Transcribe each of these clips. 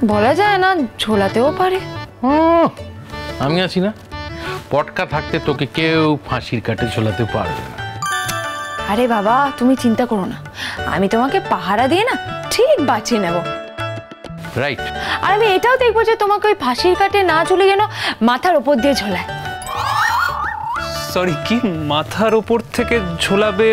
বলা যায় না, ঝোলাতেও পারে। আমি আছি না, পটকা থাকতে তোকে কেউ ফাঁসির কাটে ঝোলাতে পারবে না। আরে বাবা তুমি চিন্তা করো না, আমি তোমাকে পাহারা দিয়ে না ঠিক বাঁচিয়ে নেব। রাইট। আর আমি এটাও দেখবো যে তোমাকে ওই ফাঁসির কাটে না ঝুলে যেন মাথার উপর দিয়ে ঝোলায়। সরি, কি মাথার উপর থেকে ঝোলাবে?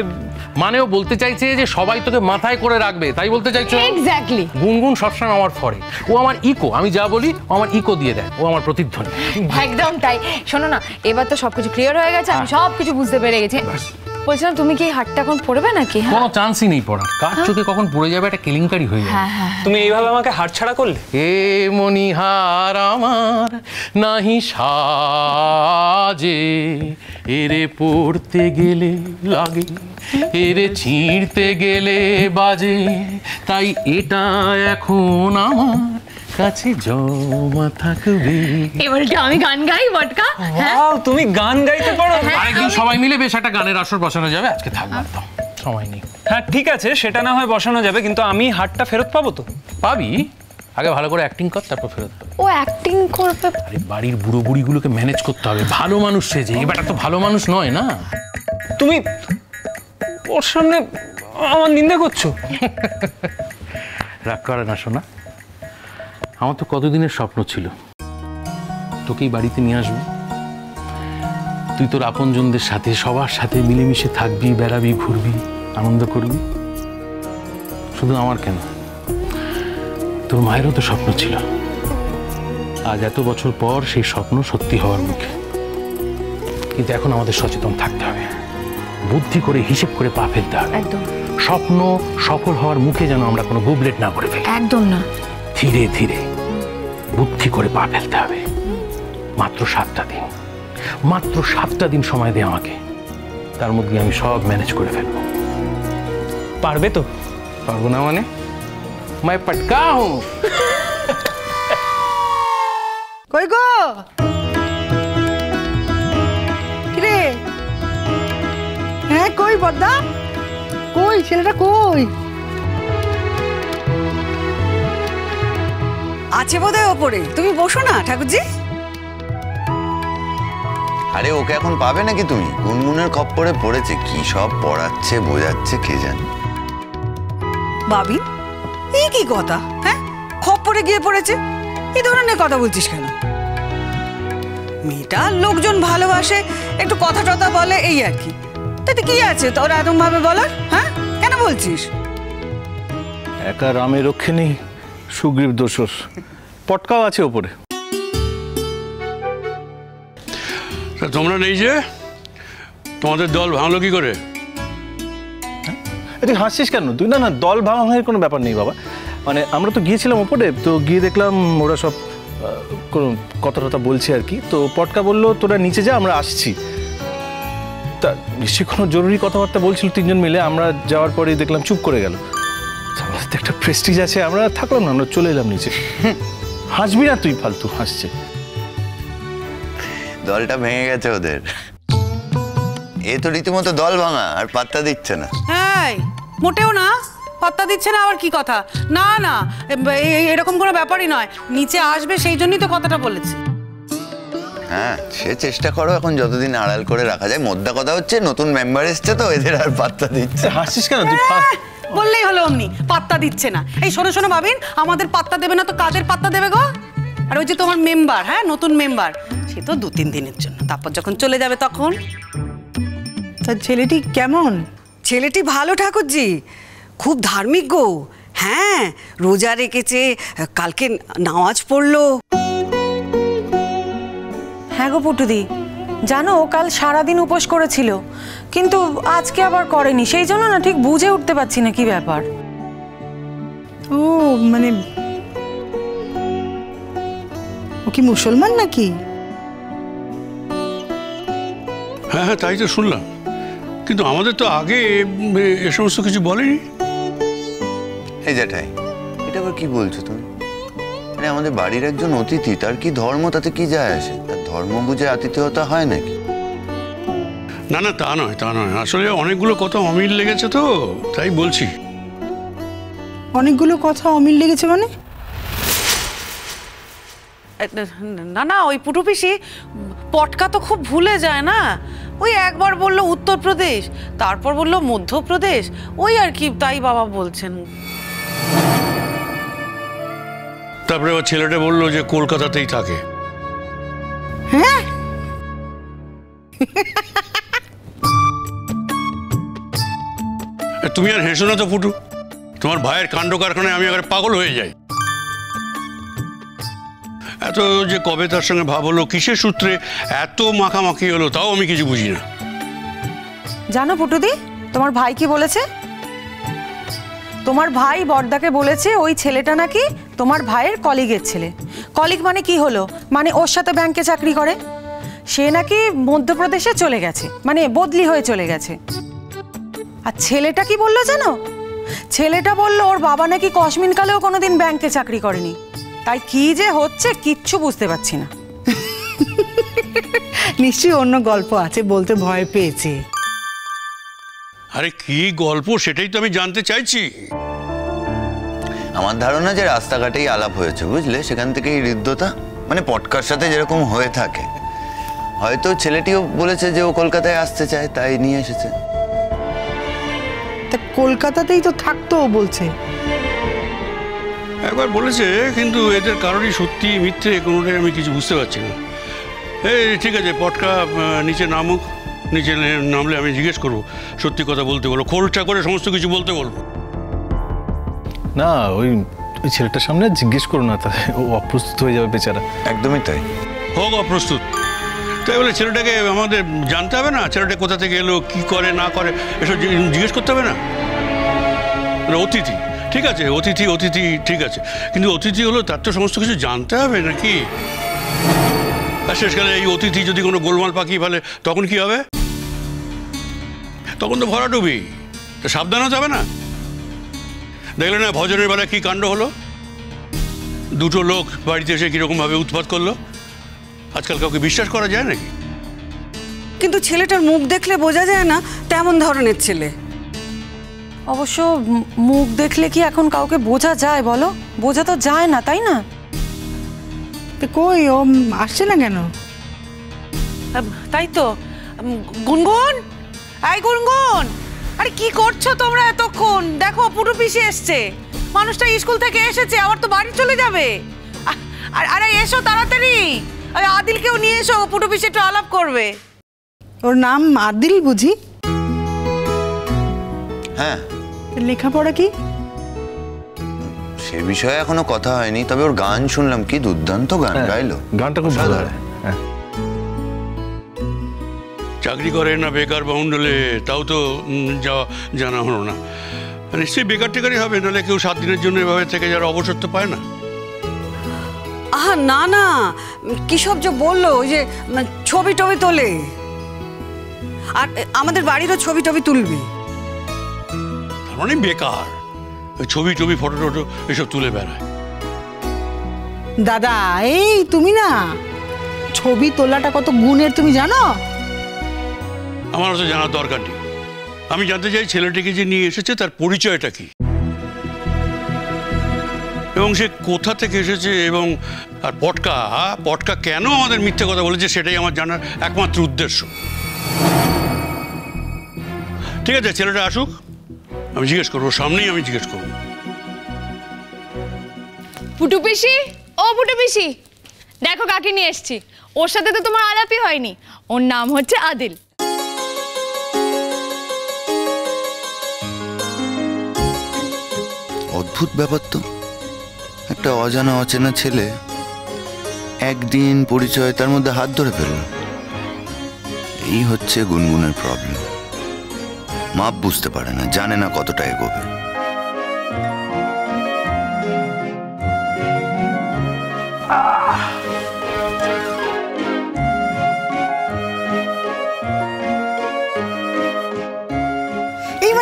মানে ও বলতে চাইছে যে সবাই তোকে মাথায় করে রাখবে, তাই বলতে চাইছো? এক্স্যাক্টলি। গুনগুন সবসময় আমার ফরে, ও আমার ইকো, আমি যা বলি ও আমার ইকো দিয়ে দেয়, ও আমার প্রতিধ্বনি। একদম তাই। শোনো না, এবার তো সবকিছু ক্লিয়ার হয়ে গেছে, আমি সবকিছু বুঝতে পেরে গেছি। বলছিলাম তুমি কি হাতটা এখন পড়বে নাকি? কোনো চান্সই নেই পড়ার, কার চোখে কখন পড়ে যাবে একটা কেলেঙ্কারি হয়ে যাবে। তুমি এইভাবে আমাকে হাত ছাড়া করলে? এ মনিহার আমার নাহি সাজে, এরে পড়তে গেলে লাগে, এরে ছিঁড়তে গেলে বাজে, তাই এটা এখন আমার কাছে জমা থাকবে। এবার কি আমি গান গাই বটকা? ওয়াও, তুমি গান গাইতে পারো? আরেকদিন সবাই মিলে বেশ একটা গানের আসর বসানো যাবে, আজকে থাকবে তো সময় নেই। হ্যাঁ ঠিক আছে, সেটা না হয় বসানো যাবে, কিন্তু আমি হাতটা ফেরত পাবো তো? পাবি, আগে ভালো করে অ্যাক্টিং কর, তারপর ফেরত পাবি। ও অ্যাক্টিং করবে? আরে বাড়ির বুড়ো বুড়িগুলোকে ম্যানেজ করতে হবে, ভালো মানুষ সেজে। এবারটা তো ভালো মানুষ নয় না। তুমি ওর সামনে আমার নিন্দা করছো? রাগ করে না শোনা, আমার তো কতদিনের স্বপ্ন ছিল তোকেই বাড়িতে নিয়ে আসবো, তুই তোর আপনজনদের সাথে সবার সাথে মিলেমিশে থাকবি, বেড়াবি, ঘুরবি, আনন্দ করবি। শুধু আমার কেন, তোর মায়েরও তো স্বপ্ন ছিল। আজ এত বছর পর সেই স্বপ্ন সত্যি হওয়ার মুখে। কিন্তু এখন আমাদের সচেতন থাকতে হবে, বুদ্ধি করে হিসেব করে পা ফেলতে হবে। একদম। স্বপ্ন সফল হওয়ার মুখে যেন আমরা কোনো গুবলেট না করে ফেলি। একদম না। ধীরে ধীরে বুদ্ধি করে পা ফেলতে হবে। মাত্র 7টা দিন, মাত্র 7টা দিন সময় দে আমাকে, তার মধ্যে আমি সব ম্যানেজ করে ফেলবো। পারবে তো? পারবো না মানে? मैं पटका हूं। কই গো? কিরে? হ্যাঁ কই বদ্দা? কই ছেলেটা কই? আছে বোধহয় ওপরে, তুমি বসো না ঠাকুরজি। আরে ওকে এখন পাবে নাকি তুমি? গুনগুনের খপ্পরে পড়েছে, কি সব পড়াচ্ছে বোঝাচ্ছে কে জানে। বাবি এই কি কথা? হ্যাঁ খপ্পরে গিয়ে পড়েছে, এই ধরনের কথা বলছিস কেন? মেয়েটা লোকজন ভালোবাসে, একটু কথা টথা বলে, এই আর কি। তাতে কি আছে তোর এরকম ভাবে বলার? হ্যাঁ কেন বলছিস? একা রামের রক্ষে নেই, সুগ্রীব দোসর। পটকাও আছে ওপরে। তোমরা নেই যে, তোমাদের দল ভাঙলো কি করে? তুই হাসছিস কেন? তুই না না দল ভাঙার কোনো ব্যাপার নেই বাবা। মানে আমরা তো গিয়েছিলাম ওপরে, তো গিয়ে দেখলাম ওরা সব কোনো কথা টথা বলছে আর কি। তো পটকা বললো তোরা নিচে যা, আমরা আসছি। তা নিশ্চয়ই কোনো জরুরি কথাবার্তা বলছিল তিনজন মিলে। আমরা যাওয়ার পরেই দেখলাম চুপ করে গেল। আমাদের তো একটা প্রেস্টিজ আছে, আমরা থাকলাম না, আমরা চলে এলাম নিচে। হাসবি না তুই, ফালতু হাসছে। দলটা ভেঙে গেছে ওদের। এ তো রীতিমতো দল ভাঙা, আর পাত্তা দিচ্ছে না। হ্যাঁ মোটেও না, পাত্তা দিচ্ছে না আবার কি কথা? না না এরকম কোনো ব্যাপারই নয়, নিচে আসবে সেই জন্যই তো কথাটা বলেছি। হ্যাঁ সে চেষ্টা করো এখন যতদিন আড়াল করে রাখা যায়। মোদ্দা কথা হচ্ছে নতুন মেম্বার এসছে তো, এদের আর পাত্তা দিচ্ছে। হাসছিস কেন তুই? বললেই হলো অমনি পাত্তা দিচ্ছে না। এই শোনো শোনো ভাবিন, আমাদের পাত্তা দেবে না তো কাদের পাত্তা দেবে গো? আর ওই যে তোমার মেম্বার, হ্যাঁ নতুন মেম্বার, সে তো 2-3 দিনের জন্য, তারপর যখন চলে যাবে তখন। তার ছেলেটি কেমন? ছেলেটি ভালো ঠাকুরজি, খুব ধার্মিক গো। হ্যাঁ রোজা রেখেছে, কালকে নামাজ পড়লো। হ্যাঁ গো পুটুদি, জানো ও কাল সারাদিন উপোস করেছিল, কিন্তু আজকে আবার করেনি। সেই জন্য না ঠিক বুঝে উঠতে পারছি না কি ব্যাপার। ও মানে ও কি মুসলমান নাকি? হ্যাঁ হ্যাঁ তাই তো শুনলাম, কিন্তু আমাদের তো আগে এ সমস্ত কিছু বলেনি। এই জ্যাঠাই, এটা আবার কি বলছো তুমি? আরে আমাদের বাড়ির একজন অতিথি, তার কি ধর্ম তাতে কি যায় আসে? তার ধর্ম বুঝে আতিথেয়তা হয় নাকি? না না তা নয়, তা নয়, আসলে অনেকগুলো কথা অমিল লেগেছে তো, তাই বলছি। অনেকগুলো কথা অমিল লেগেছে মানে? না না, ওই পুটু পিসি পটকা তো খুব ভুলে যায় না। ওই একবার বললো উত্তরপ্রদেশ, তারপর বললো মধ্যপ্রদেশ, ওই আর কি, তাই বাবা বলছেন। তারপরে ওর ছেলেটা বললো যে কলকাতাতেই থাকে। হ্যাঁ, তুমি আর হেসো না তো ফুটু, তোমার ভাইয়ের কাণ্ড কারখানায় আমি আবার পাগল হয়ে যাই। এত যে কবে তার সঙ্গে ভাব হলো, কিসের সূত্রে এত মাখামাখি হলো, তাও আমি কিছু বুঝি না। জানো পুটুদি, তোমার ভাই কি বলেছে? তোমার ভাই বড়দাকে বলেছে ওই ছেলেটা নাকি তোমার ভাইয়ের কলিগের ছেলে। কলিগ মানে কি হলো? মানে ওর সাথে ব্যাংকে চাকরি করে। সে নাকি মধ্যপ্রদেশে চলে গেছে, মানে বদলি হয়ে চলে গেছে। আর ছেলেটা কি বললো জানো? ছেলেটা বললো ওর বাবা নাকি কসমিনকালেও কোনোদিন ব্যাংকে চাকরি করেনি। তাই কি যে হচ্ছে কিচ্ছু বুঝতে পারছি না। নিশ্চয়ই অন্য গল্প আছে, বলতে ভয় পেয়েছে। আরে কি গল্প সেটাই তো আমি জানতে চাইছি। আমার ধারণা যে রাস্তাঘাটেই আলাপ হয়েছে, বুঝলে, সেখান থেকে এই হৃদ্যতা, মানে পটকার সাথে যেরকম হয়ে থাকে। হয়তো ছেলেটিও বলেছে যে ও কলকাতায় আসতে চায়, তাই নিয়ে এসেছে। তা কলকাতাতেই তো থাকতো বলছে। একবার বলেছে, কিন্তু এদের কারোরই সত্যি মিথ্যে কোনোটাই আমি কিছু বুঝতে পারছি না। এই ঠিক আছে, পটকা নিচে নামুক, নিচে নামলে আমি জিজ্ঞেস করবো, সত্যি কথা বলতে বলো, খোলটা করে সমস্ত কিছু বলতে বলবো। না, ওই ছেলেটার সামনে জিজ্ঞেস করো না, তাহলে ও অপ্রস্তুত হয়ে যাবে বেচারা। একদমই তাই। হোক অপ্রস্তুত, তাই বলে ছেলেটাকে আমাদের জানতে হবে না? ছেলেটা কোথা থেকে এলো, কি করে না করে, এসব জিজ্ঞেস করতে হবে না? অতিথি ঠিক আছে, অতিথি অতিথি ঠিক আছে, কিন্তু অতিথি হলো তার তো সমস্ত কিছু জানতে হবে নাকি? আর শেষকালে এই অতিথি যদি কোনো গোলমাল পাকিয়ে ফেলে, তখন কি হবে? তখন তো ভরাডুবি, তো সাবধান হতে হবে না? দেখলে না ভজনের বেলায় কি কাণ্ড হলো? দুটো লোক বাড়িতে এসে কিরকমভাবে উৎপাত করলো। আজকাল কাউকে বিশ্বাস করা যায় নাকি? কিন্তু ছেলেটার মুখ দেখলে বোঝা যায় না তেমন ধরনের ছেলে। অবশ্য মুখ দেখলে কি এখন কাউকে বোঝা যায় বলো? বোঝা তো যায় না, তাই না? তো কই ও আসছে না কেন? তাই তো। গুনগুন, এই গুনগুন, আরে কি করছো তোমরা এতক্ষণ? দেখো পুটু পিসি এসছে। মানুষটা স্কুল থেকে এসেছে, আবার তো বাড়ি চলে যাবে। আরে এসো তাড়াতাড়ি, আরে আদিলকেও নিয়ে এসো, পুটু পিসি একটু আলাপ করবে। ওর নাম আদিল বুঝি? হ্যাঁ। লেখাপড়া কি? সে বিষয়ে এখনো কথা হয়নি, তবে ওর গান শুনলাম, কি দুর্দান্ত গান গাইলো। গানটা খুব ভালো হয়। হ্যাঁ, চাকরি করে না বেকার বাউন্ডলে, তাও তো যাওয়া জানা হলো না। নিশ্চয়ই বেকার টেকারই হবে, নাহলে কেউ 7 দিনের জন্য এভাবে থেকে যারা অবসর তো পায় না। আহা না না, কি সব যে বললো, ওই যে ছবি টবি তোলে, আর আমাদের বাড়িরও ছবি টবি তুলবি। তার মানে বেকার, ওই ছবি টবি ফটো টটো এসব তুলে বেড়ায়। দাদা, এই তুমি না, ছবি তোলাটা কত গুণের তুমি জানো? আমার তো জানার দরকার নেই। আমি জানতে চাই ছেলেটিকে যে নিয়ে এসেছে তার পরিচয়টা কি, এবং সে কোথা থেকে এসেছে, এবং আর পটকা কেন আমাদের মিথ্যে কথা বলেছে, সেটাই আমার জানার একমাত্র উদ্দেশ্য। ঠিক আছে, ছেলেটা আসুক, আমি জিজ্ঞেস করবো, সামনেই আমি জিজ্ঞেস করবো। পুটু পিসি, ও পুটু পিসি, দেখো কাকে নিয়ে এসেছি। ওর সাথে তো তোমার আলাপই হয়নি। ওর নাম হচ্ছে আদিল। অদ্ভুত ব্যাপার তো, একটা অজানা অচেনা ছেলে একদিন পরিচয়, তার মধ্যে হাত ধরে ফেলল। এই হচ্ছে গুনগুনের প্রবলেম। মাপ বুঝতে পারে না, জানে না কতটা এগোবে।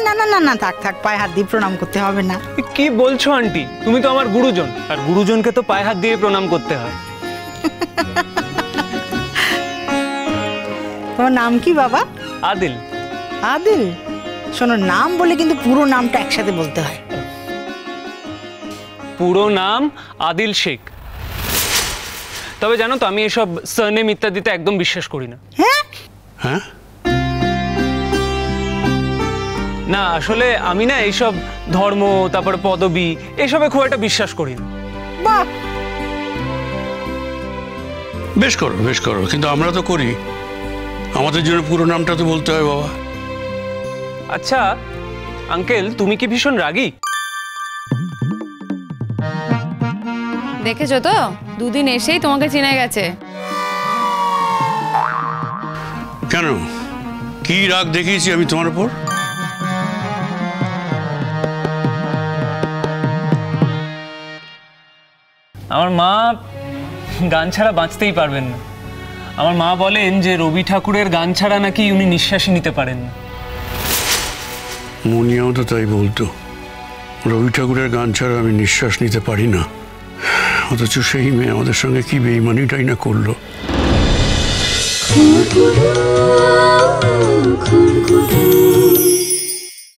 না না না না, থাক থাক, পায়ে হাত দিয়ে প্রণাম করতে হবে না। কি বলছো আন্টি? তুমি তো আমার গুরুজন, আর গুরুজনকে তো পায়ে হাত দিয়ে প্রণাম করতে হয়। তোমার নাম কি বাবা? আদিল। আদিল? শোনো, নাম বলে কিন্তু পুরো নামটা একসাথে বলতে হয়। পুরো নাম আদিল শেখ। তবে জানো তো আমি এসব সারনেম ইত্যাদিতে একদম বিশ্বাস করি না। হ্যাঁ, না আসলে আমি না এইসব ধর্ম তারপরে পদবি এসবে খুব একটা বিশ্বাস করি না। বাহ, বেশ করো বেশ করো, কিন্তু আমরা তো করি। আমাদের জন্য পুরো নামটা তো বলতে হয় বাবা। আচ্ছা আঙ্কেল, তুমি কি ভীষণ রাগী? দেখেছো তো, দুদিন এসেই তোমাকে চিনে গেছে। কেন, কি রাগ দেখিয়েছি আমি তোমার উপর? আমার মা গান ছাড়া বাঁচতেই পারবেন না। আমার মা বলেন যে রবি ঠাকুরের গান ছাড়া নাকি উনি নিঃশ্বাসই নিতে পারেন না। মুনিয়াও তো তাই বলতো, রবি ঠাকুরের গান ছাড়া আমি নিঃশ্বাস নিতে পারি না। অথচ সেই মেয়ে আমাদের সঙ্গে কি বেইমানিটাই না করলো।